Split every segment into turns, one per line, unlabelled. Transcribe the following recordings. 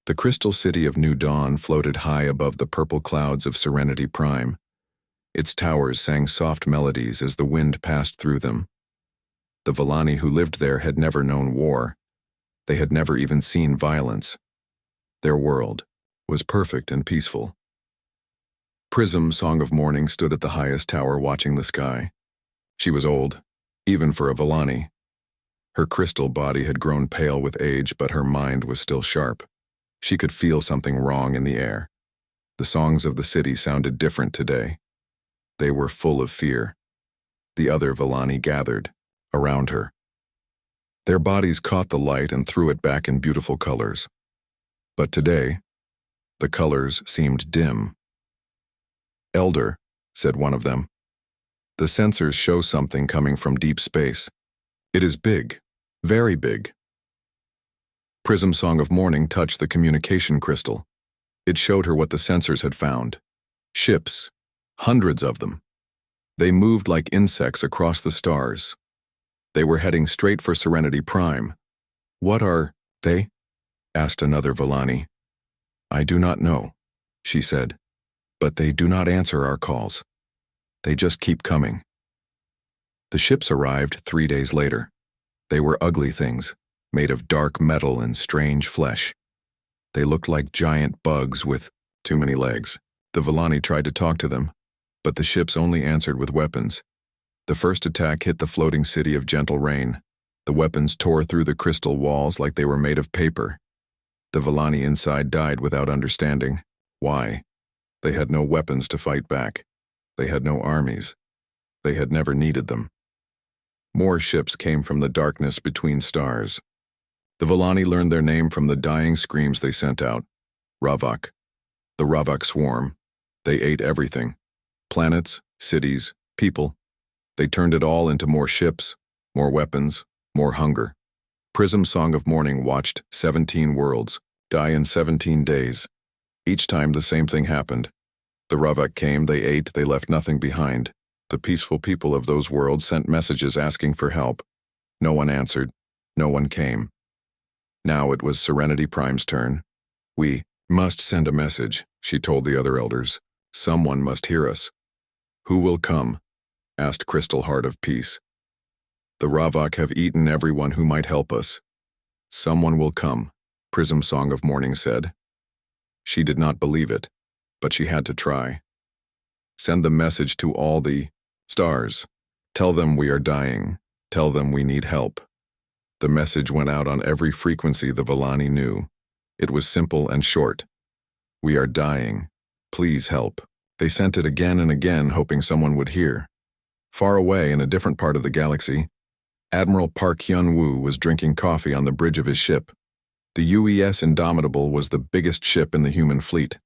The crystal city of New Dawn floated high above the purple clouds of Serenity Prime. Its towers sang soft melodies as the wind passed through them. The Villani who lived there had never known war. They had never even seen violence. Their world was perfect and peaceful. Prism, Song of Morning, stood at the highest tower watching the sky. She was old, even for a Villani. Her crystal body had grown pale with age, but her mind was still sharp. She could feel something wrong in the air. The songs of the city sounded different today. They were full of fear. The other Villani gathered around her. Their bodies caught the light and threw it back in beautiful colors. But today, the colors seemed dim. "Elder," said one of them. "The sensors show something coming from deep space. It is big, very big." Prism, Song of Morning touched the communication crystal. It showed her what the sensors had found. Ships, hundreds of them. They moved like insects across the stars. They were heading straight for Serenity Prime. "What are they?" asked another Villani. "I do not know," she said, "but they do not answer our calls. They just keep coming." The ships arrived 3 days later. They were ugly things, made of dark metal and strange flesh. They looked like giant bugs with too many legs. The Villani tried to talk to them, but the ships only answered with weapons. The first attack hit the floating city of Gentle Rain. The weapons tore through the crystal walls like they were made of paper. The Villani inside died without understanding why. They had no weapons to fight back. They had no armies. They had never needed them. More ships came from the darkness between stars. The Villani learned their name from the dying screams they sent out. Ravak. The Ravak swarm. They ate everything. Planets, cities, people. They turned it all into more ships, more weapons, more hunger. Prism, Song of Morning watched 17 worlds die in 17 days. Each time the same thing happened. The Ravak came, they ate, they left nothing behind. The peaceful people of those worlds sent messages asking for help. No one answered. No one came. Now it was Serenity Prime's turn. "We must send a message," she told the other elders. "Someone must hear us." "Who will come?" asked Crystal Heart of Peace. "The Ravak have eaten everyone who might help us." "Someone will come," Prism, Song of Morning said. She did not believe it, but she had to try. "Send the message to all the stars. Tell them we are dying. Tell them we need help." The message went out on every frequency the Villani knew. It was simple and short. "We are dying. Please help." They sent it again and again, hoping someone would hear. Far away in a different part of the galaxy, Admiral Park Hyun-woo was drinking coffee on the bridge of his ship. The UES Indomitable was the biggest ship in the human fleet.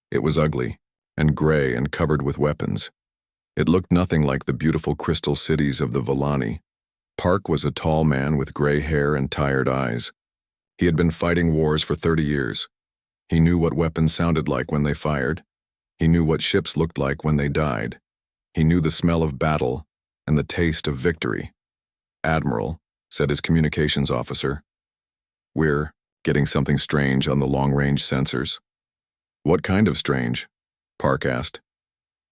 It was ugly, and gray and covered with weapons. It looked nothing like the beautiful crystal cities of the Villani. Park was a tall man with gray hair and tired eyes. He had been fighting wars for 30 years. He knew what weapons sounded like when they fired. He knew what ships looked like when they died. He knew the smell of battle and the taste of victory. "Admiral," said his communications officer, "we're getting something strange on the long-range sensors." "What kind of strange?" Park asked.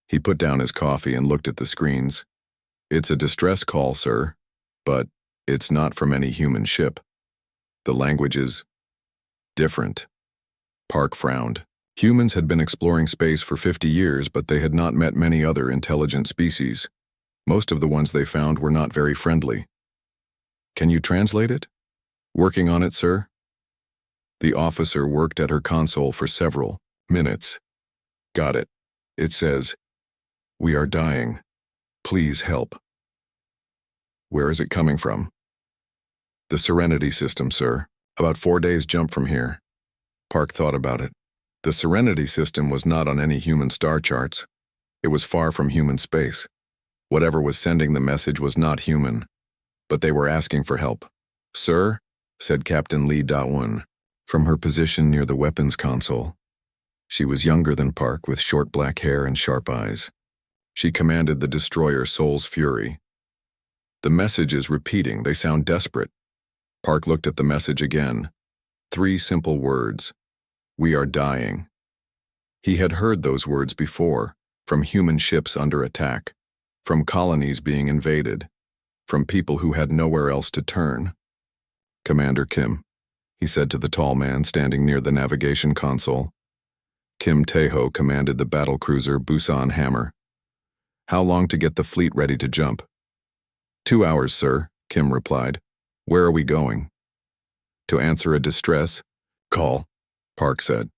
He put down his coffee and looked at the screens. "It's a distress call, sir, but it's not from any human ship. The language is different." Park frowned. Humans had been exploring space for 50 years, but they had not met many other intelligent species. Most of the ones they found were not very friendly. "Can you translate it?" "Working on it, sir." The officer worked at her console for several minutes. "Got it. It says, 'We are dying. Please help.'" "Where is it coming from?" "The Serenity system, sir. About 4 days' jump from here." Park thought about it. The Serenity system was not on any human star charts. It was far from human space. Whatever was sending the message was not human. But they were asking for help. "Sir," said Captain Lee Da-won, from her position near the weapons console. She was younger than Park, with short black hair and sharp eyes. She commanded the destroyer Soul's Fury. "The message is repeating. They sound desperate." Park looked at the message again. 3 simple words. We are dying. He had heard those words before, from human ships under attack, from colonies being invaded, from people who had nowhere else to turn. Commander Kim, he said to the tall man standing near the navigation console. Kim Tae-ho commanded the battlecruiser Busan Hammer. How long to get the fleet ready to jump? 2 hours, sir, Kim replied. Where are we going? To answer a distress call, Park said.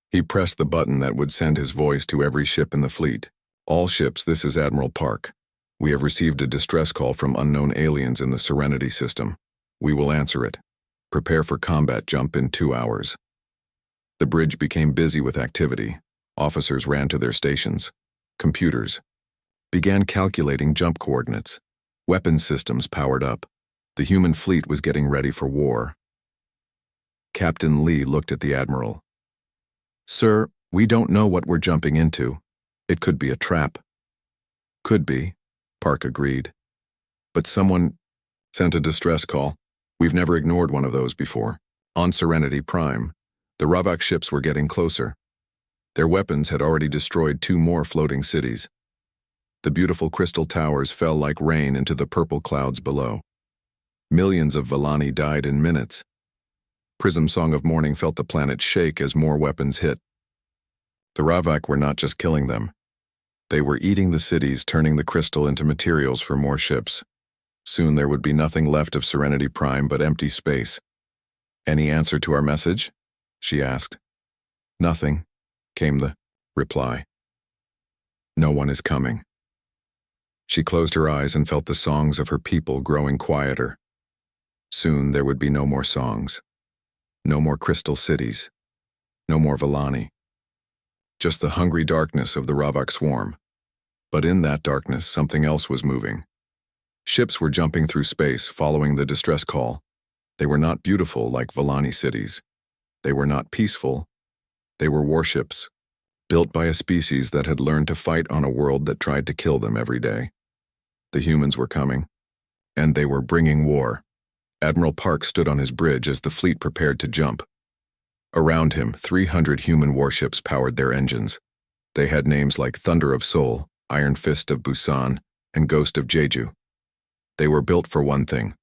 He pressed the button that would send his voice to every ship in the fleet. All ships, this is Admiral Park. We have received a distress call from unknown aliens in the Serenity system. We will answer it. Prepare for combat jump in 2 hours. The bridge became busy with activity. Officers ran to their stations. Computers began calculating jump coordinates. Weapon systems powered up. The human fleet was getting ready for war. Captain Lee looked at the admiral. Sir, we don't know what we're jumping into. It could be a trap. Could be, Park agreed. But someone sent a distress call. We've never ignored one of those before. On Serenity Prime, the Ravak ships were getting closer. Their weapons had already destroyed 2 more floating cities. The beautiful crystal towers fell like rain into the purple clouds below. Millions of Vellani died in minutes. Prism Song of Morning felt the planet shake as more weapons hit. The Ravak were not just killing them. They were eating the cities, turning the crystal into materials for more ships. Soon there would be nothing left of Serenity Prime but empty space. Any answer to our message? She asked. Nothing, came the reply. No one is coming. She closed her eyes and felt the songs of her people growing quieter. Soon there would be no more songs. No more crystal cities. No more Vellani. Just the hungry darkness of the Ravak swarm. But in that darkness, something else was moving. Ships were jumping through space, following the distress call. They were not beautiful like Vellani cities. They were not peaceful. They were warships, built by a species that had learned to fight on a world that tried to kill them every day. The humans were coming, and they were bringing war. Admiral Park stood on his bridge as the fleet prepared to jump. Around him, 300 human warships powered their engines. They had names like Thunder of Seoul, Iron Fist of Busan, and Ghost of Jeju. They were built for one thing,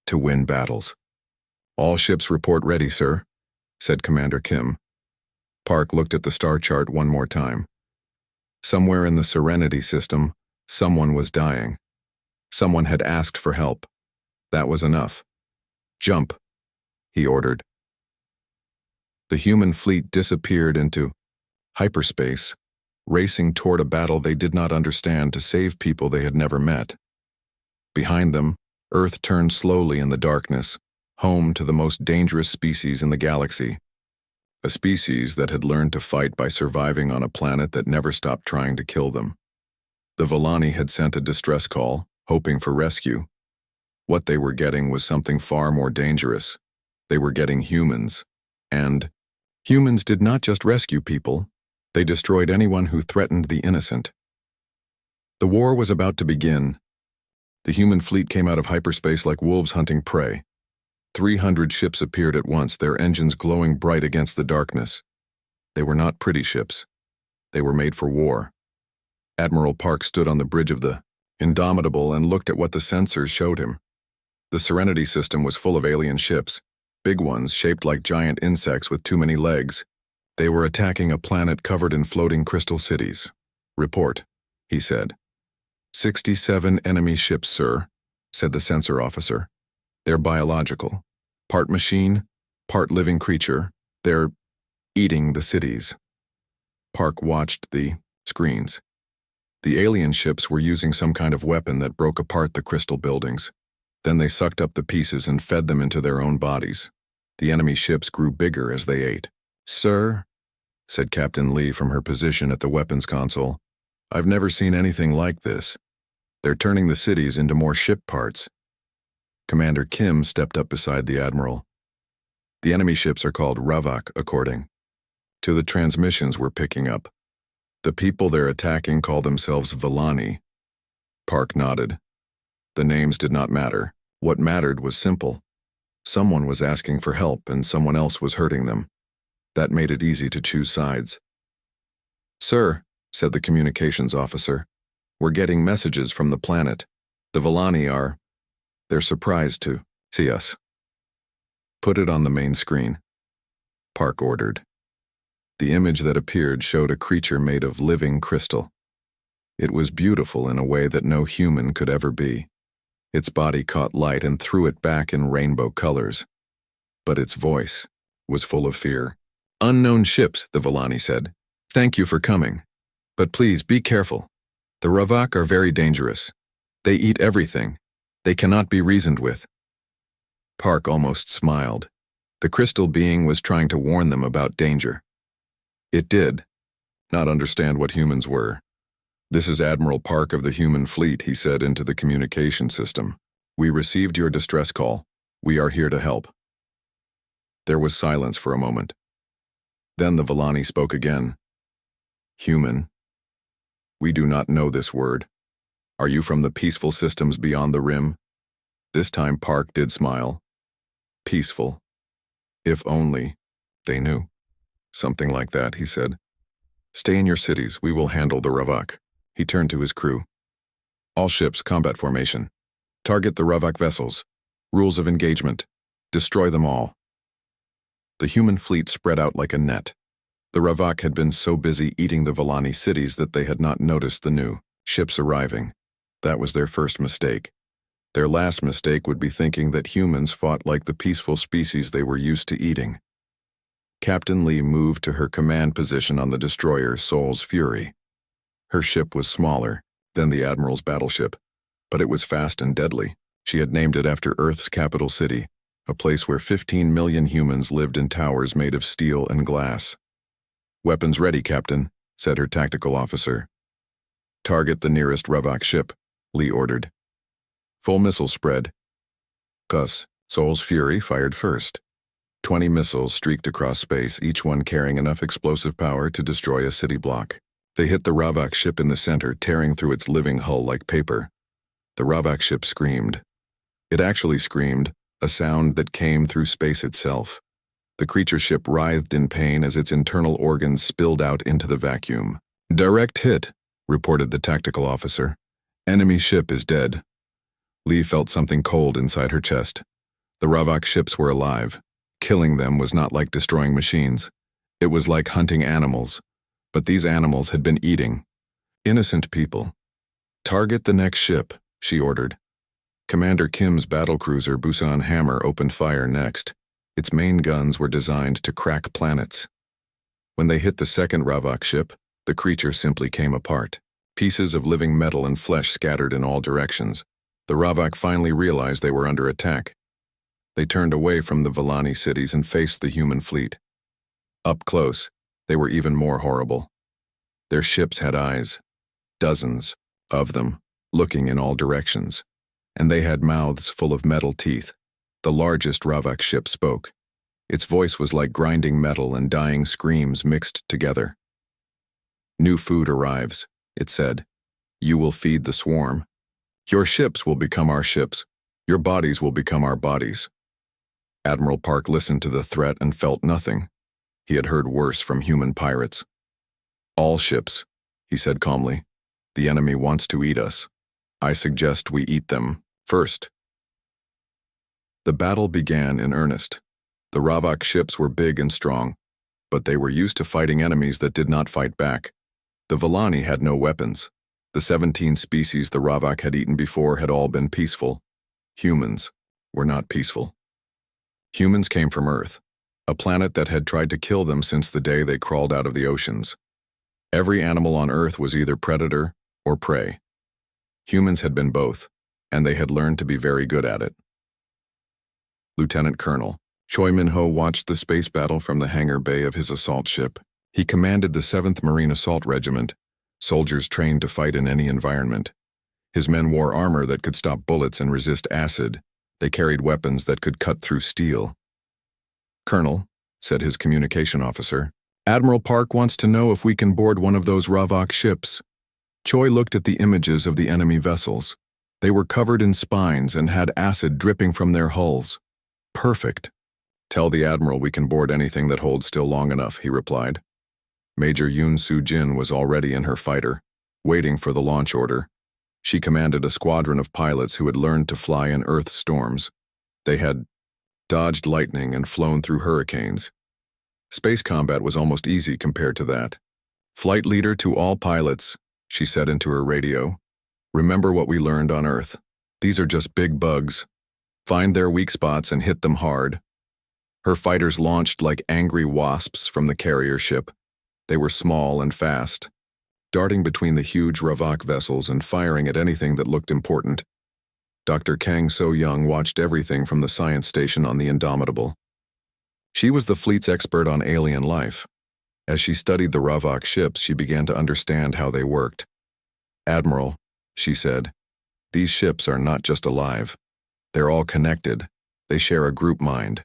to win battles. All ships report ready, sir, said Commander Kim. Park looked at the star chart one more time. Somewhere in the Serenity system, someone was dying. Someone had asked for help. That was enough. Jump, he ordered. The human fleet disappeared into hyperspace, racing toward a battle they did not understand to save people they had never met. Behind them, Earth turned slowly in the darkness, home to the most dangerous species in the galaxy. A species that had learned to fight by surviving on a planet that never stopped trying to kill them. The Vellani had sent a distress call, hoping for rescue. What they were getting was something far more dangerous. They were getting humans. And humans did not just rescue people, they destroyed anyone who threatened the innocent. The war was about to begin. The human fleet came out of hyperspace like wolves hunting prey. 300 ships appeared at once, their engines glowing bright against the darkness. They were not pretty ships. They were made for war. Admiral Park stood on the bridge of the Indomitable and looked at what the sensors showed him. The Serenity system was full of alien ships, big ones shaped like giant insects with too many legs. They were attacking a planet covered in floating crystal cities. Report, he said. 67 enemy ships, sir, said the sensor officer. They're biological. Part machine, part living creature. They're eating the cities. Park watched the screens. The alien ships were using some kind of weapon that broke apart the crystal buildings. Then they sucked up the pieces and fed them into their own bodies. The enemy ships grew bigger as they ate. Sir, said Captain Lee from her position at the weapons console, I've never seen anything like this. They're turning the cities into more ship parts. Commander Kim stepped up beside the admiral. The enemy ships are called Ravak, according to the transmissions we're picking up. The people they're attacking call themselves Vellani. Park nodded. The names did not matter. What mattered was simple. Someone was asking for help and someone else was hurting them. That made it easy to choose sides. "Sir," said the communications officer, "we're getting messages from the planet. The Villani are... they're surprised to see us." "Put it on the main screen," Park ordered. The image that appeared showed a creature made of living crystal. It was beautiful in a way that no human could ever be. Its body caught light and threw it back in rainbow colors. But its voice was full of fear. "Unknown ships," the Villani said. "Thank you for coming. But please be careful. The Ravak are very dangerous. They eat everything. They cannot be reasoned with." Park almost smiled. The crystal being was trying to warn them about danger. It did not understand what humans were. "This is Admiral Park of the human fleet," he said into the communication system. "We received your distress call. We are here to help." There was silence for a moment. Then the Villani spoke again. "Human, we do not know this word. Are you from the peaceful systems beyond the rim?" This time Park did smile. "Peaceful. If only they knew." "Something like that," he said. "Stay in your cities. We will handle the Ravak." He turned to his crew. "All ships, combat formation. Target the Ravak vessels. Rules of engagement. Destroy them all." The human fleet spread out like a net. The Ravak had been so busy eating the Villani cities that they had not noticed the new ships arriving. That was their first mistake. Their last mistake would be thinking that humans fought like the peaceful species they were used to eating. Captain Lee moved to her command position on the destroyer Soul's Fury. Her ship was smaller than the Admiral's battleship, but it was fast and deadly. She had named it after Earth's capital city, a place where 15 million humans lived in towers made of steel and glass. "Weapons ready, Captain," said her tactical officer. "Target the nearest Ravak ship," Lee ordered. Full missile spread. Gus, Soul's Fury fired first. 20 missiles streaked across space, each one carrying enough explosive power to destroy a city block. They hit the Ravak ship in the center, tearing through its living hull like paper. The Ravak ship screamed. It actually screamed, a sound that came through space itself. The creature ship writhed in pain as its internal organs spilled out into the vacuum. "Direct hit," reported the tactical officer. "Enemy ship is dead." Lee felt something cold inside her chest. The Ravak ships were alive. Killing them was not like destroying machines. It was like hunting animals. But these animals had been eating innocent people. "Target the next ship," she ordered. Commander Kim's battlecruiser Busan Hammer opened fire next. Its main guns were designed to crack planets. When they hit the second Ravak ship, the creature simply came apart. Pieces of living metal and flesh scattered in all directions. The Ravak finally realized they were under attack. They turned away from the Villani cities and faced the human fleet. Up close, they were even more horrible. Their ships had eyes, dozens of them, looking in all directions, and they had mouths full of metal teeth. The largest Ravak ship spoke. Its voice was like grinding metal and dying screams mixed together. "New food arrives," it said. "You will feed the swarm. Your ships will become our ships. Your bodies will become our bodies." Admiral Park listened to the threat and felt nothing. He had heard worse from human pirates. "All ships," he said calmly. "The enemy wants to eat us. I suggest we eat them first." The battle began in earnest. The Ravak ships were big and strong, but they were used to fighting enemies that did not fight back. The Villani had no weapons. The 17 species the Ravak had eaten before had all been peaceful. Humans were not peaceful. Humans came from Earth, a planet that had tried to kill them since the day they crawled out of the oceans. Every animal on Earth was either predator or prey. Humans had been both, and they had learned to be very good at it. Lieutenant Colonel Choi Min-ho watched the space battle from the hangar bay of his assault ship. He commanded the 7th Marine Assault Regiment, soldiers trained to fight in any environment. His men wore armor that could stop bullets and resist acid. They carried weapons that could cut through steel. "Colonel," said his communication officer, "Admiral Park wants to know if we can board one of those Ravak ships." Choi looked at the images of the enemy vessels. They were covered in spines and had acid dripping from their hulls. Perfect. Tell the Admiral we can board anything that holds still long enough, he replied. Major Yoon Soo-jin was already in her fighter, waiting for the launch order. She commanded a squadron of pilots who had learned to fly in Earth storms. They had dodged lightning and flown through hurricanes. Space combat was almost easy compared to that. Flight leader to all pilots, she said into her radio. Remember what we learned on Earth. These are just big bugs. Find their weak spots and hit them hard. Her fighters launched like angry wasps from the carrier ship. They were small and fast, darting between the huge Ravak vessels and firing at anything that looked important. Dr. Kang So-young watched everything from the science station on the Indomitable. She was the fleet's expert on alien life. As she studied the Ravak ships, she began to understand how they worked. Admiral, she said, these ships are not just alive. They're all connected. They share a group mind.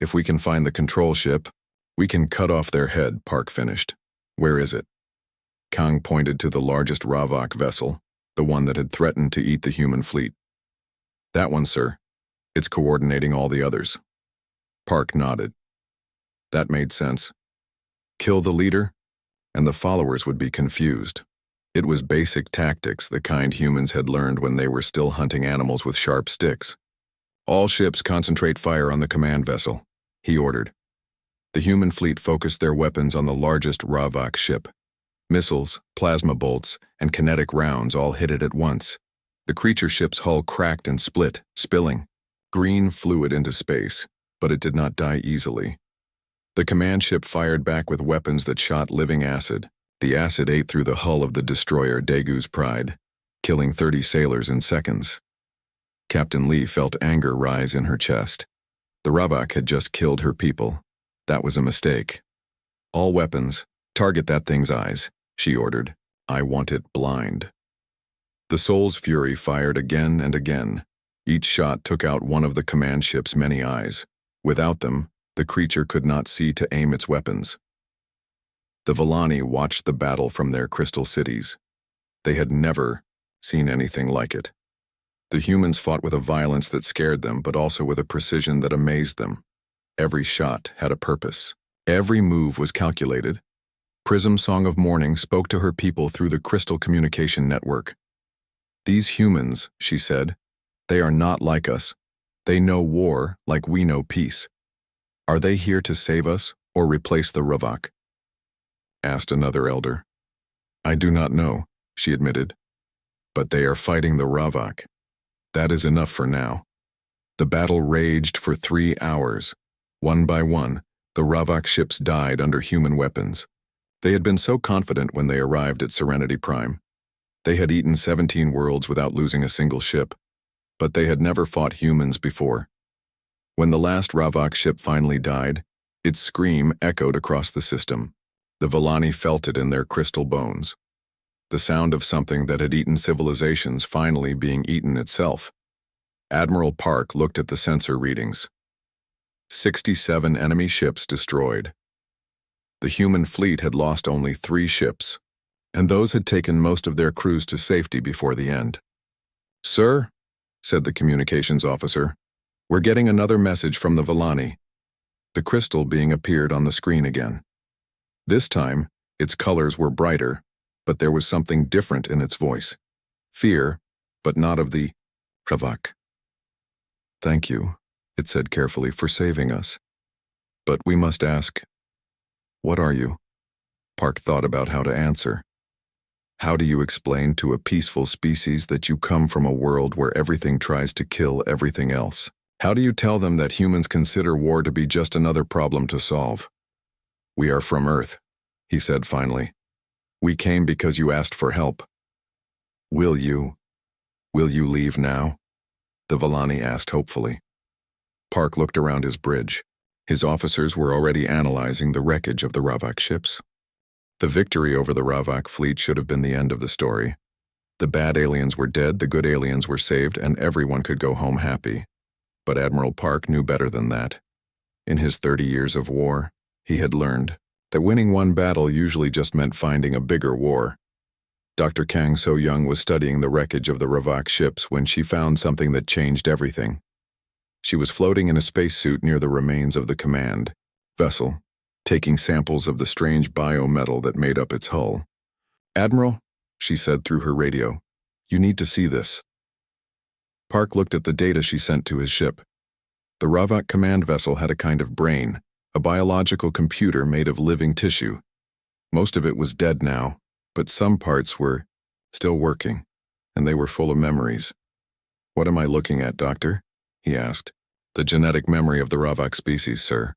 If we can find the control ship, we can cut off their head, Park finished. Where is it? Kang pointed to the largest Ravak vessel, the one that had threatened to eat the human fleet. That one, sir. It's coordinating all the others. Park nodded. That made sense. Kill the leader, and the followers would be confused. It was basic tactics, the kind humans had learned when they were still hunting animals with sharp sticks. All ships concentrate fire on the command vessel, he ordered. The human fleet focused their weapons on the largest Ravak ship. Missiles, plasma bolts, and kinetic rounds all hit it at once. The creature ship's hull cracked and split, spilling green fluid into space, but it did not die easily. The command ship fired back with weapons that shot living acid. The acid ate through the hull of the destroyer Daegu's Pride, killing 30 sailors in seconds. Captain Lee felt anger rise in her chest. The Ravak had just killed her people. That was a mistake. All weapons, target that thing's eyes, she ordered. I want it blind. The Soul's Fury fired again and again. Each shot took out one of the command ship's many eyes. Without them, the creature could not see to aim its weapons. The Villani watched the battle from their crystal cities. They had never seen anything like it. The humans fought with a violence that scared them, but also with a precision that amazed them. Every shot had a purpose. Every move was calculated. Prism's Song of Mourning spoke to her people through the crystal communication network. These humans, she said, they are not like us. They know war like we know peace. Are they here to save us or replace the Ravak? Asked another elder. I do not know, she admitted. But they are fighting the Ravak. That is enough for now. The battle raged for 3 hours. One by one, the Ravak ships died under human weapons. They had been so confident when they arrived at Serenity Prime. They had eaten 17 worlds without losing a single ship. But they had never fought humans before. When the last Ravak ship finally died, its scream echoed across the system. The Villani felt it in their crystal bones. The sound of something that had eaten civilizations finally being eaten itself. Admiral Park looked at the sensor readings. 67 enemy ships destroyed. The human fleet had lost only 3 ships, and those had taken most of their crews to safety before the end. Sir, said the communications officer, we're getting another message from the Villani. The crystal being appeared on the screen again. This time, its colors were brighter, but there was something different in its voice. Fear, but not of the Ravak. Thank you, it said carefully, for saving us. But we must ask, what are you? Park thought about how to answer. How do you explain to a peaceful species that you come from a world where everything tries to kill everything else? How do you tell them that humans consider war to be just another problem to solve? We are from Earth, he said finally. We came because you asked for help. Will you leave now? The Villani asked hopefully. Park looked around his bridge. His officers were already analyzing the wreckage of the Ravak ships. The victory over the Ravak fleet should have been the end of the story. The bad aliens were dead, the good aliens were saved, and everyone could go home happy. But Admiral Park knew better than that. In his 30 years of war, he had learned that winning one battle usually just meant finding a bigger war. Dr. Kang So-young was studying the wreckage of the Ravak ships when she found something that changed everything. She was floating in a spacesuit near the remains of the command vessel, taking samples of the strange biometal that made up its hull. "Admiral," she said through her radio, "you need to see this." Park looked at the data she sent to his ship. The Ravak command vessel had a kind of brain, a biological computer made of living tissue. Most of it was dead now, but some parts were still working, and they were full of memories. "What am I looking at, Doctor?" he asked. "The genetic memory of the Ravak species, sir.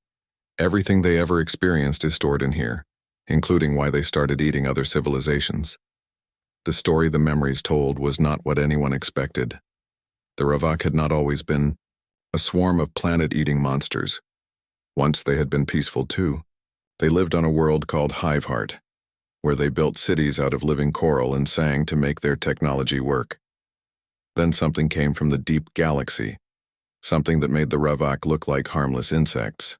Everything they ever experienced is stored in here, including why they started eating other civilizations." The story the memories told was not what anyone expected. The Ravak had not always been a swarm of planet-eating monsters. Once they had been peaceful too. They lived on a world called Hiveheart, where they built cities out of living coral and sang to make their technology work. Then something came from the deep galaxy, something that made the Ravak look like harmless insects.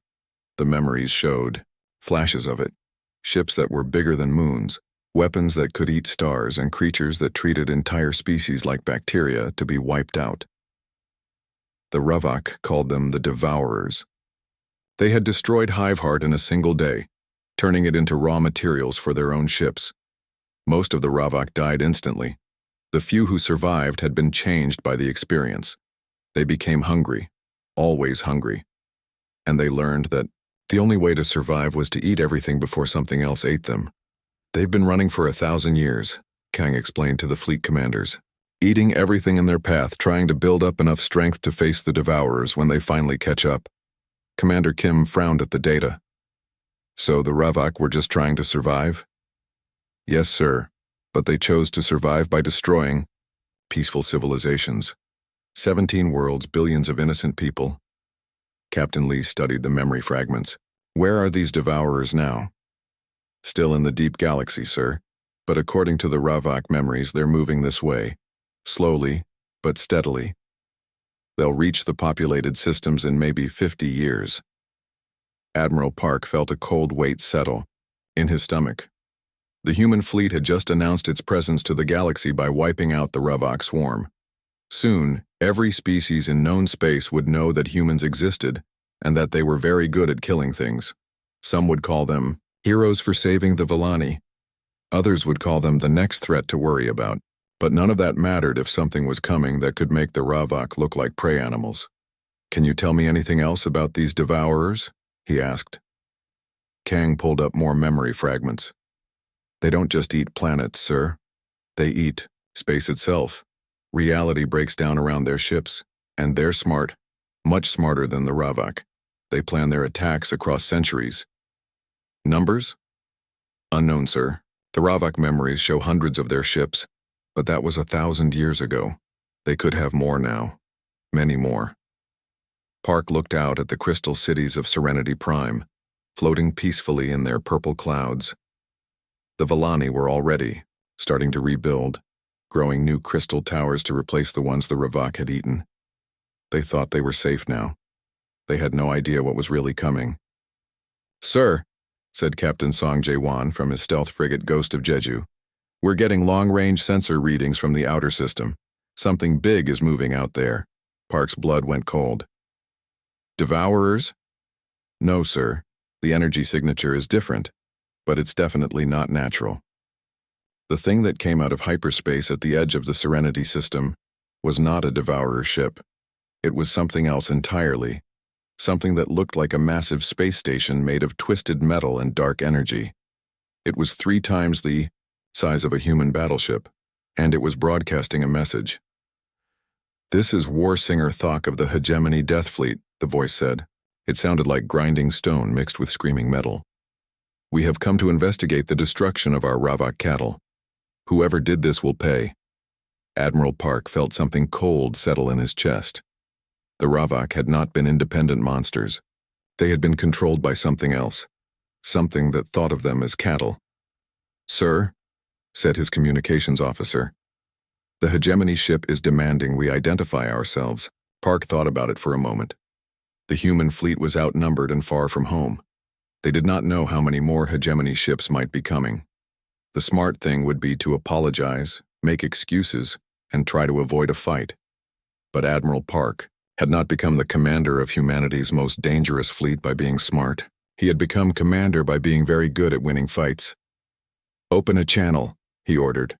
The memories showed flashes of it, ships that were bigger than moons, weapons that could eat stars, and creatures that treated entire species like bacteria to be wiped out. The Ravak called them the Devourers. They had destroyed Hiveheart in a single day, turning it into raw materials for their own ships. Most of the Ravak died instantly. The few who survived had been changed by the experience. They became hungry, always hungry. And they learned that the only way to survive was to eat everything before something else ate them. "They've been running for 1,000 years, Kang explained to the fleet commanders, eating everything in their path, trying to build up enough strength to face the Devourers when they finally catch up. Commander Kim frowned at the data. "So the Ravak were just trying to survive?" "Yes, sir, but they chose to survive by destroying peaceful civilizations. 17 worlds, billions of innocent people." Captain Lee studied the memory fragments. "Where are these Devourers now?" "Still in the deep galaxy, sir, but according to the Ravak memories, they're moving this way, slowly but steadily. They'll reach the populated systems in maybe 50 years. Admiral Park felt a cold weight settle in his stomach. The human fleet had just announced its presence to the galaxy by wiping out the Ravak swarm. Soon, every species in known space would know that humans existed and that they were very good at killing things. Some would call them heroes for saving the Villani. Others would call them the next threat to worry about. But none of that mattered if something was coming that could make the Ravak look like prey animals. "Can you tell me anything else about these Devourers?" he asked. Kang pulled up more memory fragments. "They don't just eat planets, sir. They eat space itself. Reality breaks down around their ships, and they're smart, much smarter than the Ravak. They plan their attacks across centuries." "Numbers?" "Unknown, sir. The Ravak memories show hundreds of their ships, but that was 1,000 years ago. They could have more now. Many more." Park looked out at the crystal cities of Serenity Prime, floating peacefully in their purple clouds. The Villani were already starting to rebuild, growing new crystal towers to replace the ones the Ravak had eaten. They thought they were safe now. They had no idea what was really coming. "Sir," said Captain Song Jae-won from his stealth frigate Ghost of Jeju, "we're getting long-range sensor readings from the outer system. Something big is moving out there." Park's blood went cold. "Devourers?" "No, sir. The energy signature is different, but it's definitely not natural." The thing that came out of hyperspace at the edge of the Serenity system was not a Devourer ship. It was something else entirely. Something that looked like a massive space station made of twisted metal and dark energy. It was 3 times the size of a human battleship, and it was broadcasting a message. "This is War Singer Thok of the Hegemony Death Fleet," the voice said. It sounded like grinding stone mixed with screaming metal. "We have come to investigate the destruction of our Ravak cattle. Whoever did this will pay." Admiral Park felt something cold settle in his chest. The Ravak had not been independent monsters. They had been controlled by something else, something that thought of them as cattle. "Sir," said his communications officer, "the hegemony ship is demanding we identify ourselves." Park thought about it for a moment. The human fleet was outnumbered and far from home. They did not know how many more hegemony ships might be coming. The smart thing would be to apologize, make excuses, and try to avoid a fight. But Admiral Park had not become the commander of humanity's most dangerous fleet by being smart. He had become commander by being very good at winning fights. "Open a channel," he ordered.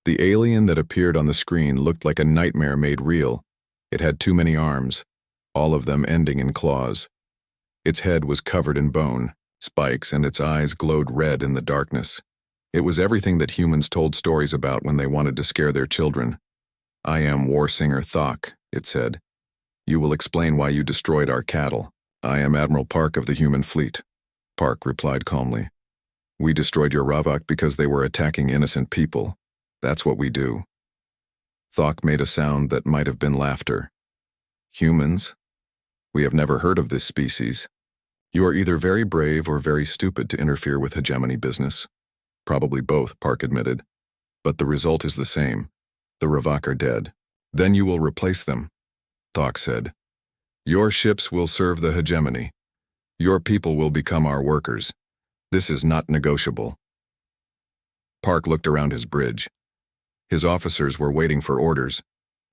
The alien that appeared on the screen looked like a nightmare made real. It had too many arms, all of them ending in claws. Its head was covered in bone, spikes, and its eyes glowed red in the darkness. It was everything that humans told stories about when they wanted to scare their children. "I am War Singer Thok," it said. "You will explain why you destroyed our cattle." "I am Admiral Park of the human fleet," Park replied calmly. "We destroyed your Ravak because they were attacking innocent people. That's what we do." Thok made a sound that might have been laughter. "Humans? We have never heard of this species. You are either very brave or very stupid to interfere with hegemony business." "Probably both," Park admitted. "But the result is the same. The Ravak are dead. Then you will replace them," Thok said. "Your ships will serve the hegemony. Your people will become our workers. This is not negotiable." Park looked around his bridge. His officers were waiting for orders.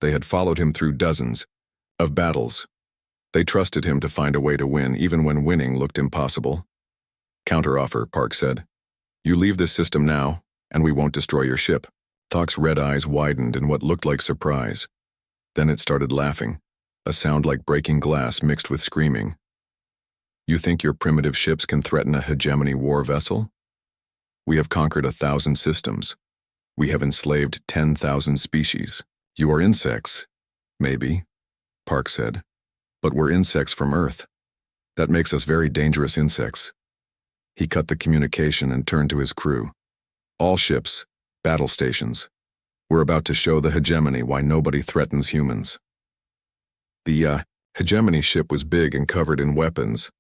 They had followed him through dozens of battles. They trusted him to find a way to win, even when winning looked impossible. "Counteroffer," Park said. "You leave this system now, and we won't destroy your ship." Thok's red eyes widened in what looked like surprise. Then it started laughing, a sound like breaking glass mixed with screaming. "You think your primitive ships can threaten a hegemony war vessel? We have conquered 1,000 systems. We have enslaved 10,000 species. You are insects, maybe," Park said. "But we're insects from Earth. That makes us very dangerous insects." He cut the communication and turned to his crew. "All ships, battle stations. We're about to show the hegemony why nobody threatens humans." The hegemony ship was big and covered in weapons.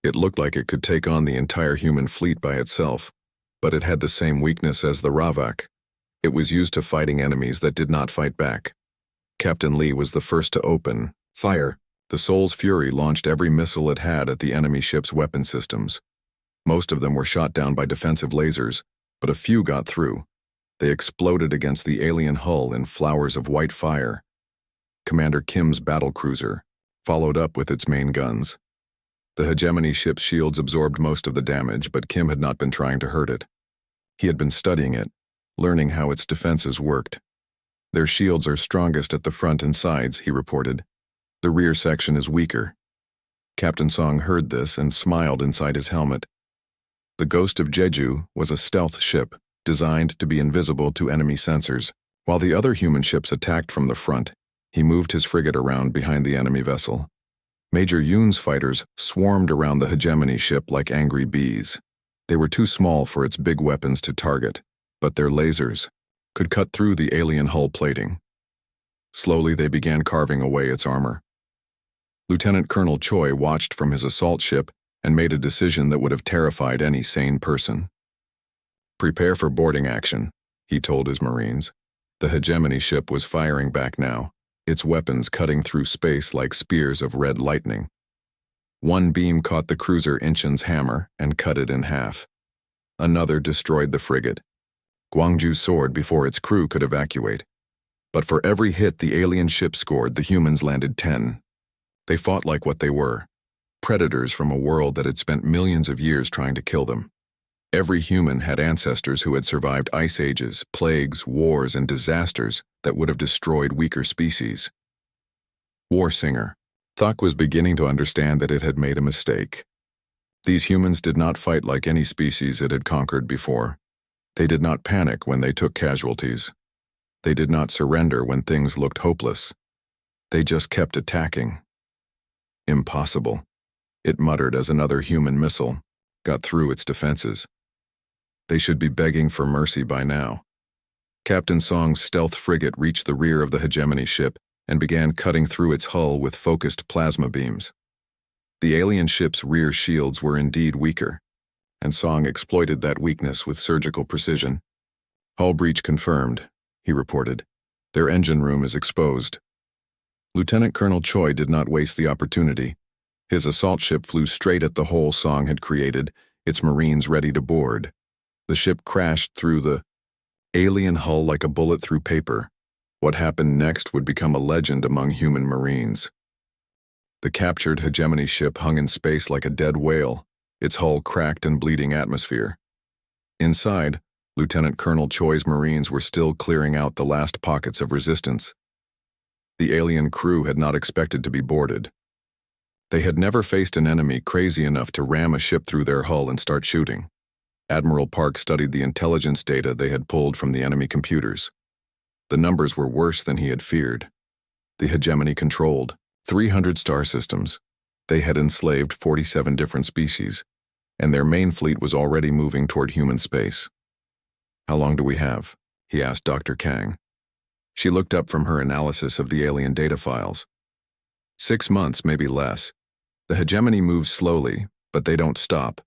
It looked like it could take on the entire human fleet by itself, but it had the same weakness as the Ravak. It was used to fighting enemies that did not fight back. Captain Lee was the first to open fire. The Soul's Fury launched every missile it had at the enemy ship's weapon systems. Most of them were shot down by defensive lasers, but a few got through. They exploded against the alien hull in flowers of white fire. Commander Kim's battlecruiser followed up with its main guns. The hegemony ship's shields absorbed most of the damage, but Kim had not been trying to hurt it. He had been studying it, learning how its defenses worked. "Their shields are strongest at the front and sides," he reported. "The rear section is weaker." Captain Song heard this and smiled inside his helmet. The Ghost of Jeju was a stealth ship, designed to be invisible to enemy sensors. While the other human ships attacked from the front, he moved his frigate around behind the enemy vessel. Major Yoon's fighters swarmed around the hegemony ship like angry bees. They were too small for its big weapons to target, but their lasers could cut through the alien hull plating. Slowly they began carving away its armor. Lieutenant Colonel Choi watched from his assault ship and made a decision that would have terrified any sane person. "Prepare for boarding action," he told his Marines. The hegemony ship was firing back now, its weapons cutting through space like spears of red lightning. One beam caught the cruiser Inchin's hammer and cut it in half. Another destroyed the frigate. Gwangju's soared before its crew could evacuate. But for every hit the alien ship scored, the humans landed 10. They fought like what they were, predators from a world that had spent millions of years trying to kill them. Every human had ancestors who had survived ice ages, plagues, wars, and disasters that would have destroyed weaker species. War Singer. Thok was beginning to understand that it had made a mistake. These humans did not fight like any species it had conquered before. They did not panic when they took casualties. They did not surrender when things looked hopeless. They just kept attacking. "Impossible," it muttered as another human missile got through its defenses. They should be begging for mercy by now. Captain Song's stealth frigate reached the rear of the hegemony ship and began cutting through its hull with focused plasma beams. The alien ship's rear shields were indeed weaker, and Song exploited that weakness with surgical precision. "Hull breach confirmed," he reported. "Their engine room is exposed." Lieutenant Colonel Choi did not waste the opportunity. His assault ship flew straight at the hole Song had created, its Marines ready to board. The ship crashed through the alien hull like a bullet through paper. What happened next would become a legend among human Marines. The captured hegemony ship hung in space like a dead whale, its hull cracked and bleeding atmosphere. Inside, Lieutenant Colonel Choi's Marines were still clearing out the last pockets of resistance. The alien crew had not expected to be boarded. They had never faced an enemy crazy enough to ram a ship through their hull and start shooting. Admiral Park studied the intelligence data they had pulled from the enemy computers. The numbers were worse than he had feared. The hegemony controlled 300 star systems. They had enslaved 47 different species, and their main fleet was already moving toward human space. "How long do we have?" he asked Dr. Kang. She looked up from her analysis of the alien data files. 6 months, maybe less. The hegemony moves slowly, but they don't stop.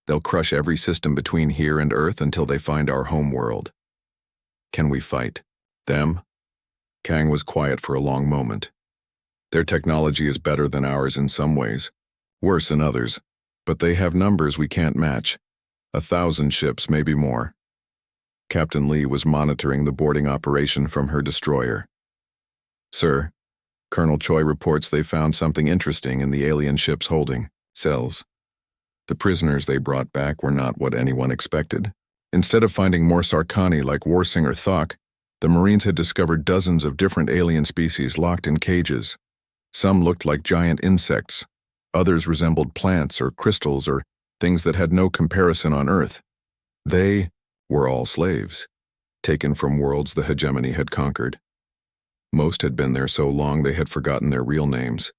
They'll crush every system between here and Earth until they find our home world. Can we fight them? Kang was quiet for a long moment. Their technology is better than ours in some ways, worse in others, but they have numbers we can't match. 1,000 ships, maybe more. Captain Lee was monitoring the boarding operation from her destroyer. "Sir, Colonel Choi reports they found something interesting in the alien ship's holding cells. The prisoners they brought back were not what anyone expected. Instead of finding more Sarkani like Warsinger Thok, the Marines had discovered dozens of different alien species locked in cages. Some looked like giant insects. Others resembled plants or crystals or things that had no comparison on Earth. They were all slaves, taken from worlds the hegemony had conquered. Most had been there so long they had forgotten their real names.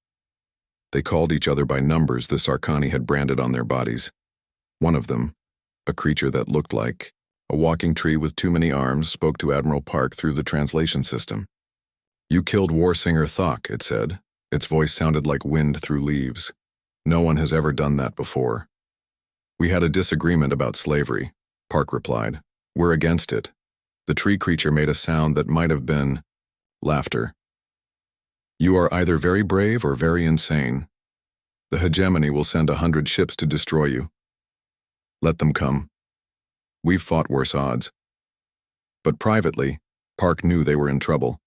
They called each other by numbers the Sarkani had branded on their bodies. One of them, a creature that looked like a walking tree with too many arms, spoke to Admiral Park through the translation system. "You killed Warsinger Thok," it said. Its voice sounded like wind through leaves. "No one has ever done that before." "We had a disagreement about slavery," Park replied. "We're against it." The tree creature made a sound that might have been laughter. "You are either very brave or very insane. The hegemony will send 100 ships to destroy you. Let them come. We've fought worse odds." But privately, Park knew they were in trouble.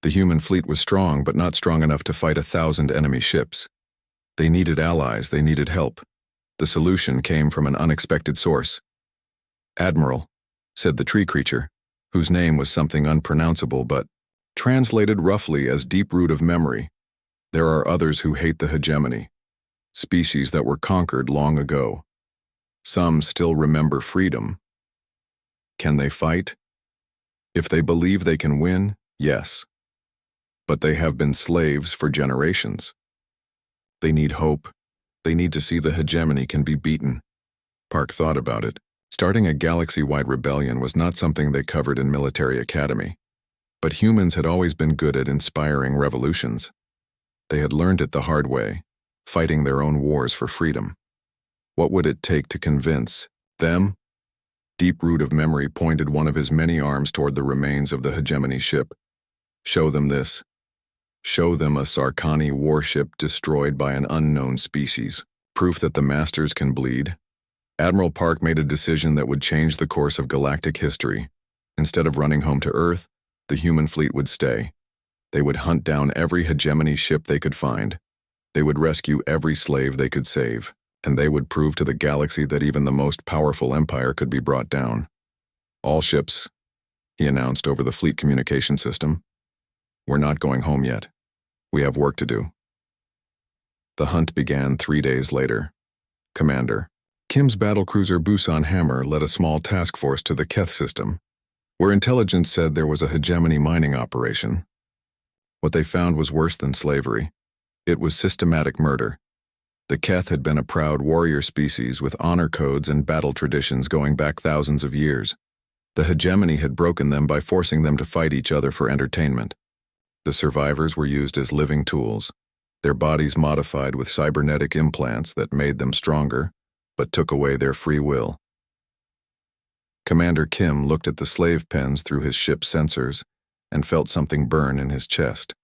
The human fleet was strong, but not strong enough to fight 1,000 enemy ships. They needed allies, they needed help. The solution came from an unexpected source. "Admiral," said the tree creature, whose name was something unpronounceable but translated roughly as deep root of memory. "There are others who hate the hegemony, species that were conquered long ago. Some still remember freedom. Can they fight? If they believe they can win, yes. But they have been slaves for generations. They need hope. They need to see the hegemony can be beaten." Park thought about it. Starting a galaxy-wide rebellion was not something they covered in military academy. But humans had always been good at inspiring revolutions. They had learned it the hard way, fighting their own wars for freedom. What would it take to convince them? Deep root of memory pointed one of his many arms toward the remains of the hegemony ship. "Show them this. Show them a Sarkani warship destroyed by an unknown species. Proof that the masters can bleed." Admiral Park made a decision that would change the course of galactic history. Instead of running home to Earth, the human fleet would stay. They would hunt down every hegemony ship they could find. They would rescue every slave they could save, and they would prove to the galaxy that even the most powerful empire could be brought down. "All ships," he announced over the fleet communication system. "We're not going home yet. We have work to do." The hunt began 3 days later. Commander Kim's battlecruiser Busan Hammer led a small task force to the Keth system, where intelligence said there was a hegemony mining operation. What they found was worse than slavery. It was systematic murder. The Keth had been a proud warrior species with honor codes and battle traditions going back thousands of years. The hegemony had broken them by forcing them to fight each other for entertainment. The survivors were used as living tools, their bodies modified with cybernetic implants that made them stronger, but took away their free will. Commander Kim looked at the slave pens through his ship's sensors and felt something burn in his chest.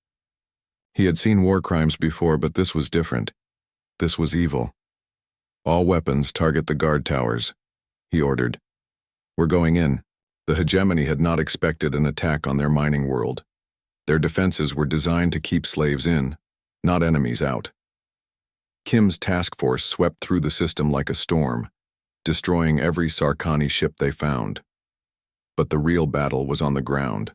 He had seen war crimes before, but this was different. This was evil. "All weapons target the guard towers," he ordered. "We're going in." The hegemony had not expected an attack on their mining world. Their defenses were designed to keep slaves in. not enemies out. Kim's task force swept through the system like a storm, destroying every Sarkani ship they found. But the real battle was on the ground.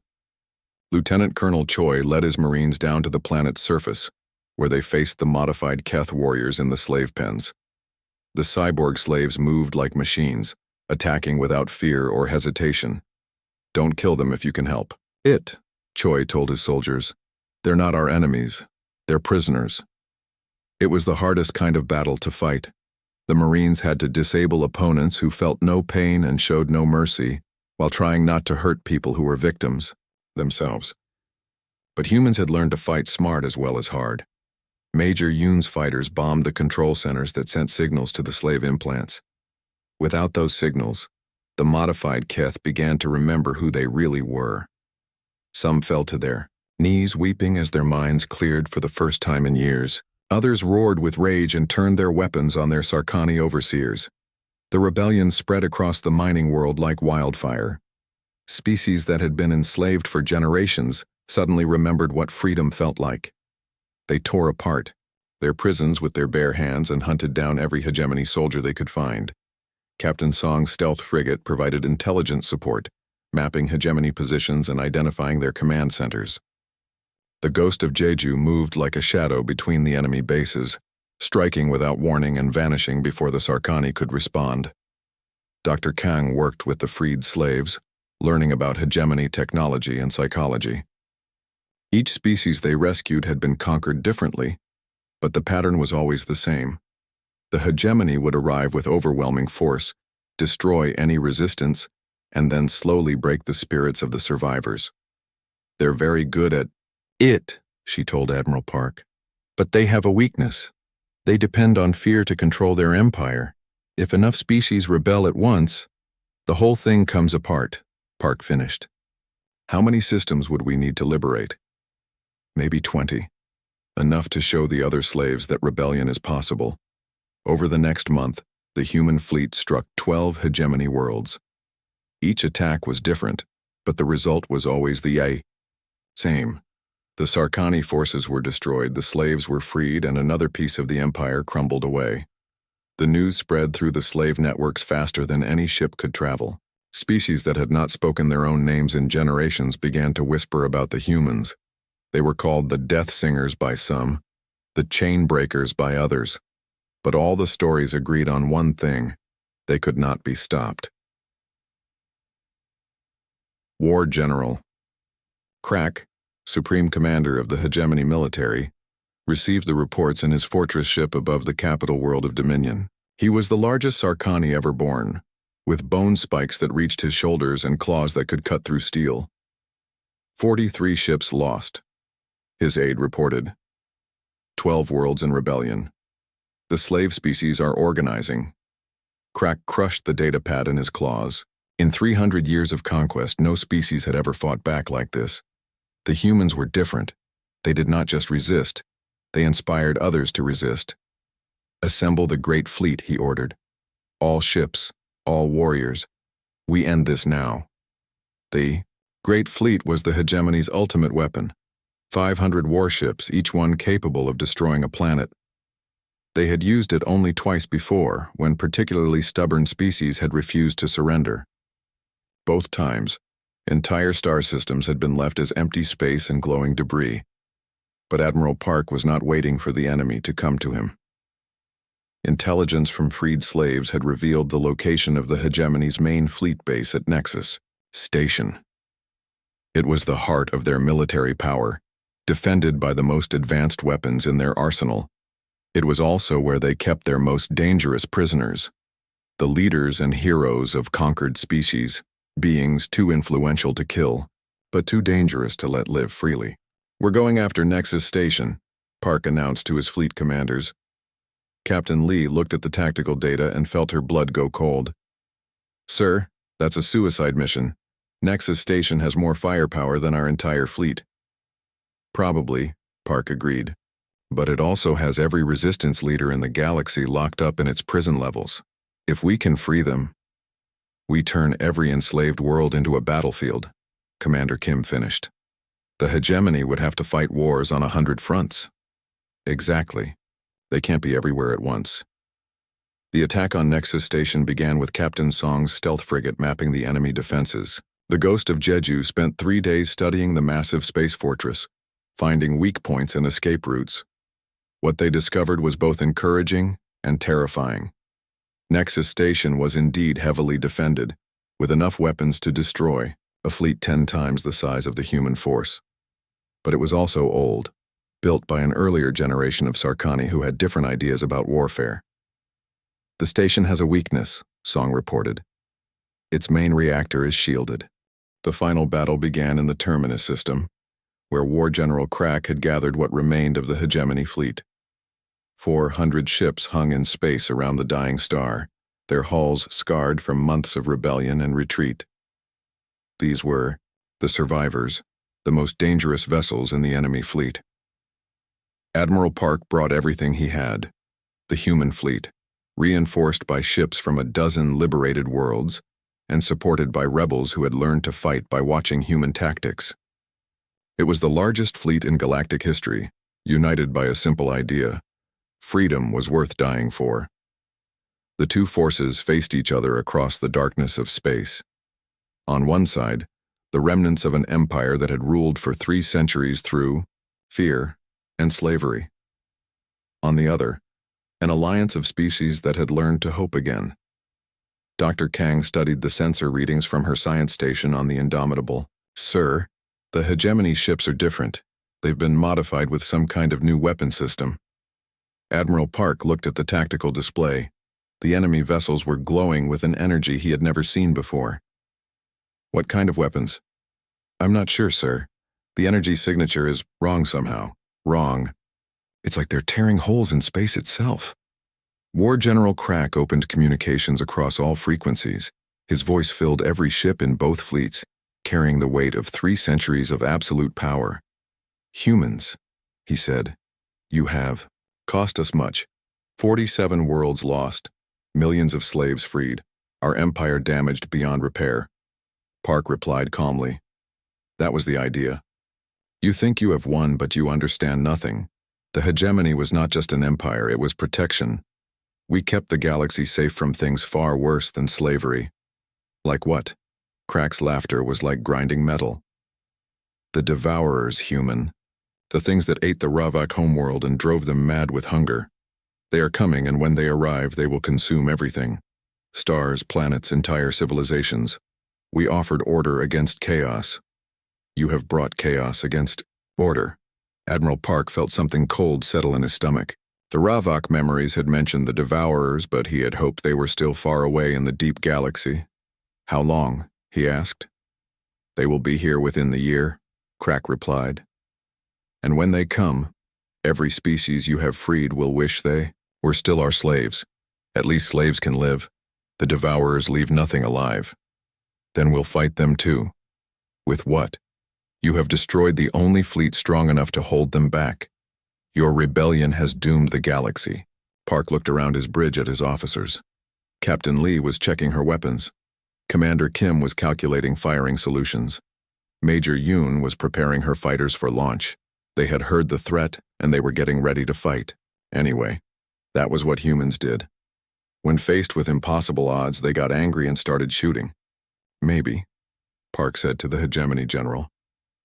Lieutenant Colonel Choi led his Marines down to the planet's surface, where they faced the modified Keth warriors in the slave pens. The cyborg slaves moved like machines, attacking without fear or hesitation. "Don't kill them if you can help." Choi told his soldiers. "They're not our enemies. They're prisoners." It was the hardest kind of battle to fight. The Marines had to disable opponents who felt no pain and showed no mercy, while trying not to hurt people who were victims themselves. But humans had learned to fight smart as well as hard. Major Yoon's fighters bombed the control centers that sent signals to the slave implants. Without those signals, the modified Keth began to remember who they really were. Some fell to their knees weeping as their minds cleared for the first time in years. Others roared with rage and turned their weapons on their Sarkani overseers. The rebellion spread across the mining world like wildfire. Species that had been enslaved for generations suddenly remembered what freedom felt like. They tore apart their prisons with their bare hands and hunted down every hegemony soldier they could find. Captain Song's stealth frigate provided intelligence support, mapping hegemony positions and identifying their command centers. The ghost of Jeju moved like a shadow between the enemy bases, striking without warning and vanishing before the Sarkani could respond. Dr. Kang worked with the freed slaves, learning about hegemony technology and psychology. Each species they rescued had been conquered differently, but the pattern was always the same. The hegemony would arrive with overwhelming force, destroy any resistance, and then slowly break the spirits of the survivors. "They're very good at it," she told Admiral Park. "But they have a weakness. They depend on fear to control their empire. If enough species rebel at once, the whole thing comes apart," Park finished. "How many systems would we need to liberate?" "Maybe 20. Enough to show the other slaves that rebellion is possible." Over the next month, the human fleet struck 12 hegemony worlds. Each attack was different, but the result was always the same. The Sarkani forces were destroyed, the slaves were freed, and another piece of the empire crumbled away. The news spread through the slave networks faster than any ship could travel. Species that had not spoken their own names in generations began to whisper about the humans. They were called the Death Singers by some, the Chain Breakers by others. But all the stories agreed on one thing: they could not be stopped. War General Crack, Supreme Commander of the Hegemony Military, received the reports in his fortress ship above the capital world of Dominion. He was the largest Sarkani ever born, with bone spikes that reached his shoulders and claws that could cut through steel. 43 ships lost, his aide reported. 12 worlds in rebellion. The slave species are organizing. Crack crushed the data pad in his claws. In 300 years of conquest, no species had ever fought back like this. The humans were different. They did not just resist, they inspired others to resist. "Assemble the Great Fleet," he ordered. "All ships, all warriors. We end this now." The Great Fleet was the hegemony's ultimate weapon. 500 warships, each one capable of destroying a planet. They had used it only twice before, when particularly stubborn species had refused to surrender. Both times, entire star systems had been left as empty space and glowing debris. But Admiral Park was not waiting for the enemy to come to him. Intelligence from freed slaves had revealed the location of the hegemony's main fleet base at Nexus Station. It was the heart of their military power, defended by the most advanced weapons in their arsenal. It was also where they kept their most dangerous prisoners, the leaders and heroes of conquered species, beings too influential to kill, but too dangerous to let live freely. "We're going after Nexus Station," Park announced to his fleet commanders. Captain Lee looked at the tactical data and felt her blood go cold. "Sir, that's a suicide mission. Nexus Station has more firepower than our entire fleet." "Probably," Park agreed. "But it also has every resistance leader in the galaxy locked up in its prison levels. If we can free them, we turn every enslaved world into a battlefield," Commander Kim finished. "The hegemony would have to fight wars on 100 fronts." Exactly. They can't be everywhere at once. The attack on Nexus Station began with Captain Song's stealth frigate mapping the enemy defenses. The Ghost of Jeju spent 3 days studying the massive space fortress, finding weak points and escape routes. What they discovered was both encouraging and terrifying. Nexus Station was indeed heavily defended, with enough weapons to destroy a fleet 10 times the size of the human force. But it was also old, built by an earlier generation of Sarkani who had different ideas about warfare. The station has a weakness, Song reported. Its main reactor is shielded. The final battle began in the Terminus system, where War General Crack had gathered what remained of the hegemony fleet. 400 ships hung in space around the dying star, their hulls scarred from months of rebellion and retreat. These were, the survivors, the most dangerous vessels in the enemy fleet. Admiral Park brought everything he had, the human fleet, reinforced by ships from a dozen liberated worlds, and supported by rebels who had learned to fight by watching human tactics. It was the largest fleet in galactic history, united by a simple idea: freedom was worth dying for. The two forces faced each other across the darkness of space. On one side, the remnants of an empire that had ruled for 3 centuries through fear and slavery. On the other, an alliance of species that had learned to hope again. Dr. Kang studied the sensor readings from her science station on the Indomitable. "Sir, the hegemony ships are different. They've been modified with some kind of new weapon system." Admiral Park looked at the tactical display. The enemy vessels were glowing with an energy he had never seen before. "What kind of weapons?" "I'm not sure, sir. The energy signature is wrong somehow. Wrong. It's like they're tearing holes in space itself." War General Crack opened communications across all frequencies. His voice filled every ship in both fleets, carrying the weight of 3 centuries of absolute power. "Humans," he said, "you have cost us much. 47 worlds lost, millions of slaves freed, our empire damaged beyond repair." Park replied calmly, "That was the idea. You think you have won, but you understand nothing. The hegemony was not just an empire, it was protection. We kept the galaxy safe from things far worse than slavery." "Like what?" Crack's laughter was like grinding metal. "The Devourers, human. The things that ate the Ravak homeworld and drove them mad with hunger. They are coming, and when they arrive, they will consume everything. Stars, planets, entire civilizations. We offered order against chaos. You have brought chaos against order." Admiral Park felt something cold settle in his stomach. The Ravak memories had mentioned the Devourers, but he had hoped they were still far away in the deep galaxy. "How long?" he asked. "They will be here within the year," Crack replied. "And when they come, every species you have freed will wish they were still our slaves. At least slaves can live. The Devourers leave nothing alive. Then we'll fight them too." "With what?" "You have destroyed the only fleet strong enough to hold them back. Your rebellion has doomed the galaxy." Park looked around his bridge at his officers. Captain Lee was checking her weapons. Commander Kim was calculating firing solutions. Major Yoon was preparing her fighters for launch. They had heard the threat, and they were getting ready to fight. Anyway, that was what humans did. When faced with impossible odds, they got angry and started shooting. "Maybe," Park said to the hegemony general,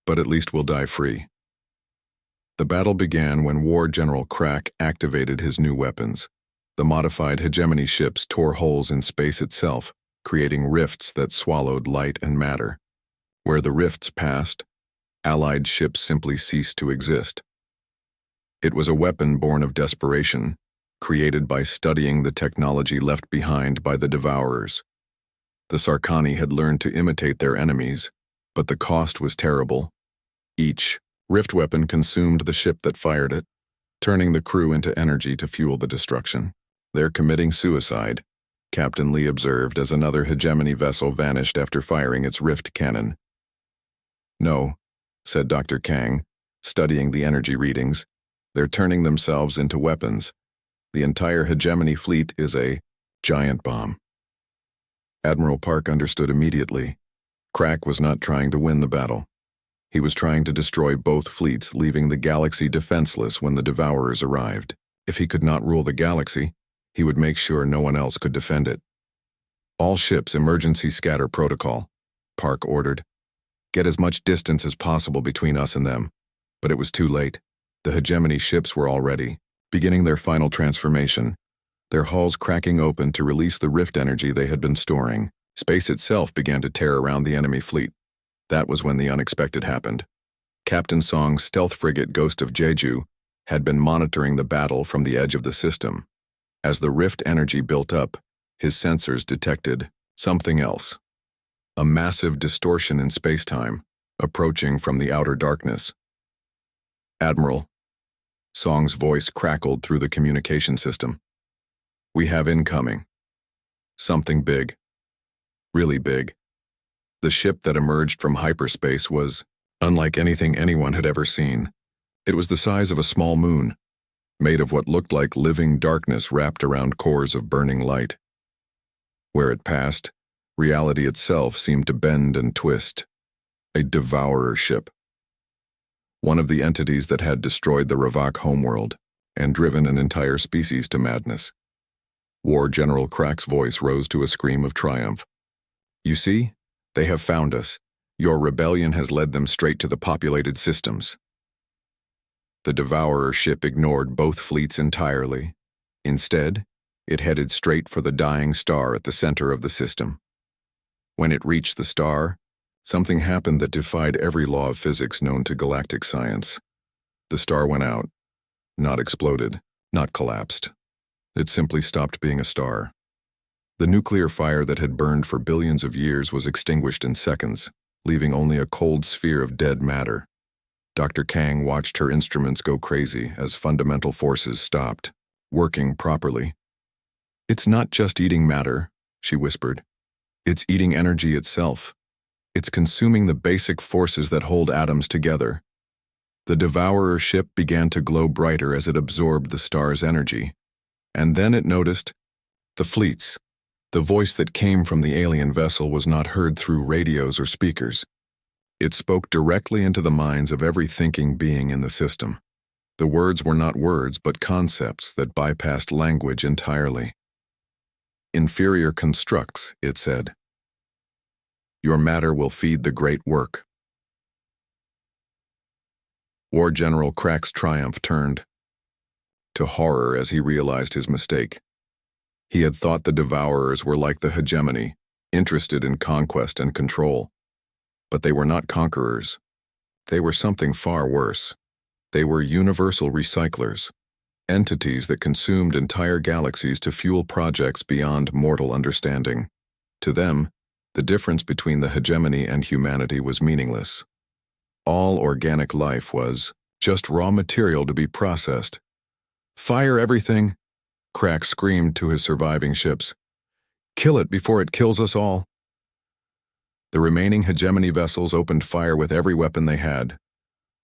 "but at least we'll die free." The battle began when War General Crack activated his new weapons. The modified hegemony ships tore holes in space itself, creating rifts that swallowed light and matter. Where the rifts passed, Allied ships simply ceased to exist. It was a weapon born of desperation, created by studying the technology left behind by the Devourers. The Sarkani had learned to imitate their enemies, but the cost was terrible. Each rift weapon consumed the ship that fired it, turning the crew into energy to fuel the destruction. "They're committing suicide," Captain Lee observed as another hegemony vessel vanished after firing its rift cannon. "No," said Dr. Kang, studying the energy readings. "They're turning themselves into weapons. The entire hegemony fleet is a giant bomb." Admiral Park understood immediately. Crack was not trying to win the battle. He was trying to destroy both fleets, leaving the galaxy defenseless when the Devourers arrived. If he could not rule the galaxy, he would make sure no one else could defend it. All ships, emergency scatter protocol, Park ordered. Get as much distance as possible between us and them. But it was too late. The hegemony ships were already beginning their final transformation, their hulls cracking open to release the rift energy they had been storing. Space itself began to tear around the enemy fleet. That was when the unexpected happened. Captain Song's stealth frigate Ghost of Jeju had been monitoring the battle from the edge of the system. As the rift energy built up, his sensors detected something else. A massive distortion in space-time, approaching from the outer darkness. Admiral, Song's voice crackled through the communication system. We have incoming. Something big. Really big. The ship that emerged from hyperspace was unlike anything anyone had ever seen. It was the size of a small moon, made of what looked like living darkness wrapped around cores of burning light. Where it passed, reality itself seemed to bend and twist. A devourer ship. One of the entities that had destroyed the Ravak homeworld and driven an entire species to madness. War General Crack's voice rose to a scream of triumph. You see, they have found us. Your rebellion has led them straight to the populated systems. The Devourer ship ignored both fleets entirely. Instead, it headed straight for the dying star at the center of the system. When it reached the star, something happened that defied every law of physics known to galactic science. The star went out, not exploded, not collapsed. It simply stopped being a star. The nuclear fire that had burned for billions of years was extinguished in seconds, leaving only a cold sphere of dead matter. Dr. Kang watched her instruments go crazy as fundamental forces stopped, working properly. It's not just eating matter, she whispered. It's eating energy itself. It's consuming the basic forces that hold atoms together. The Devourer ship began to glow brighter as it absorbed the star's energy. And then it noticed the fleets. The voice that came from the alien vessel was not heard through radios or speakers. It spoke directly into the minds of every thinking being in the system. The words were not words, but concepts that bypassed language entirely. Inferior constructs, it said. Your matter will feed the great work. War General Crack's triumph turned to horror as he realized his mistake. He had thought the Devourers were like the hegemony, interested in conquest and control. But they were not conquerors. They were something far worse. They were universal recyclers, entities that consumed entire galaxies to fuel projects beyond mortal understanding. To them, the difference between the hegemony and humanity was meaningless. All organic life was just raw material to be processed. Fire everything, Crack screamed to his surviving ships. Kill it before it kills us all. The remaining hegemony vessels opened fire with every weapon they had.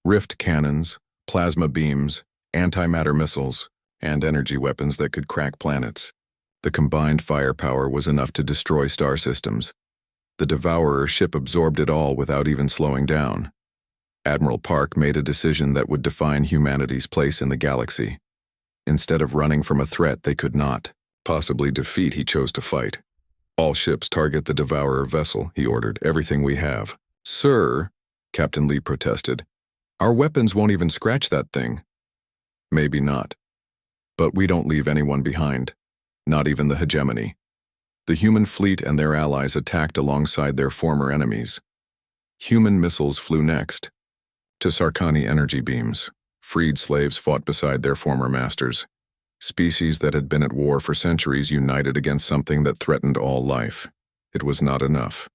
Rift cannons, plasma beams, antimatter missiles, and energy weapons that could crack planets. The combined firepower was enough to destroy star systems. The Devourer ship absorbed it all without even slowing down. Admiral Park made a decision that would define humanity's place in the galaxy. Instead of running from a threat they could not possibly defeat, he chose to fight. All ships target the Devourer vessel, he ordered. Everything we have. Sir, Captain Lee protested. Our weapons won't even scratch that thing. Maybe not. But we don't leave anyone behind. Not even the hegemony. The human fleet and their allies attacked alongside their former enemies. Human missiles flew next. To Sarkani energy beams, freed slaves fought beside their former masters. Species that had been at war for centuries united against something that threatened all life. It was not enough.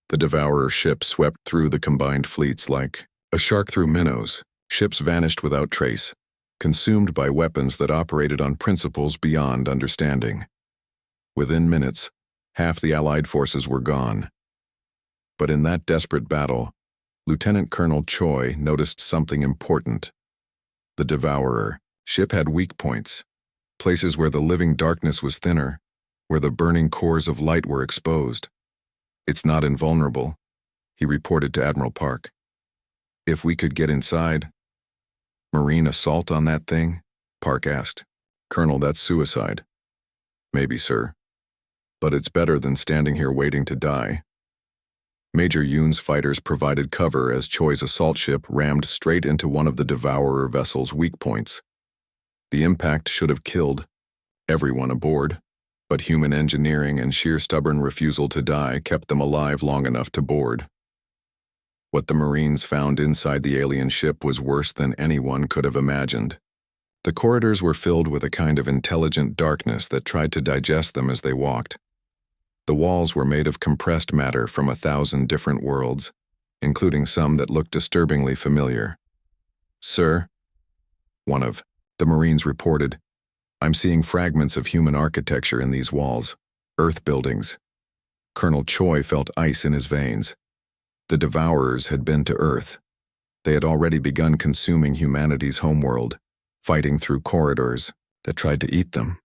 The Devourer ship swept through the combined fleets like a shark through minnows. Ships vanished without trace, consumed by weapons that operated on principles beyond understanding. Within minutes, half the Allied forces were gone. But in that desperate battle, Lieutenant Colonel Choi noticed something important. The Devourer ship had weak points, places where the living darkness was thinner, where the burning cores of light were exposed. It's not invulnerable, he reported to Admiral Park. If we could get inside. Marine assault on that thing? Park asked. Colonel, that's suicide. Maybe, sir. But it's better than standing here waiting to die. Major Yoon's fighters provided cover as Choi's assault ship rammed straight into one of the Devourer vessel's weak points. The impact should have killed everyone aboard, but human engineering and sheer stubborn refusal to die kept them alive long enough to board. What the Marines found inside the alien ship was worse than anyone could have imagined. The corridors were filled with a kind of intelligent darkness that tried to digest them as they walked. The walls were made of compressed matter from 1,000 different worlds, including some that looked disturbingly familiar. Sir, one of the Marines reported, I'm seeing fragments of human architecture in these walls, Earth buildings. Colonel Choi felt ice in his veins. The Devourers had been to Earth. They had already begun consuming humanity's homeworld, fighting through corridors that tried to eat them.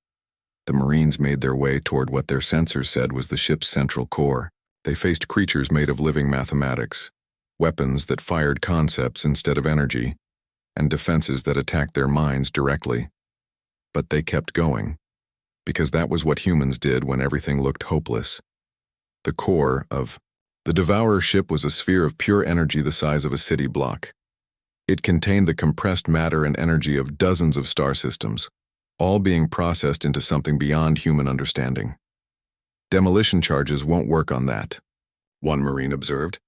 The Marines made their way toward what their sensors said was the ship's central core. They faced creatures made of living mathematics, weapons that fired concepts instead of energy, and defenses that attacked their minds directly. But they kept going, because that was what humans did when everything looked hopeless. The core of the Devourer ship was a sphere of pure energy the size of a city block. It contained the compressed matter and energy of dozens of star systems, all being processed into something beyond human understanding. Demolition charges won't work on that, one Marine observed.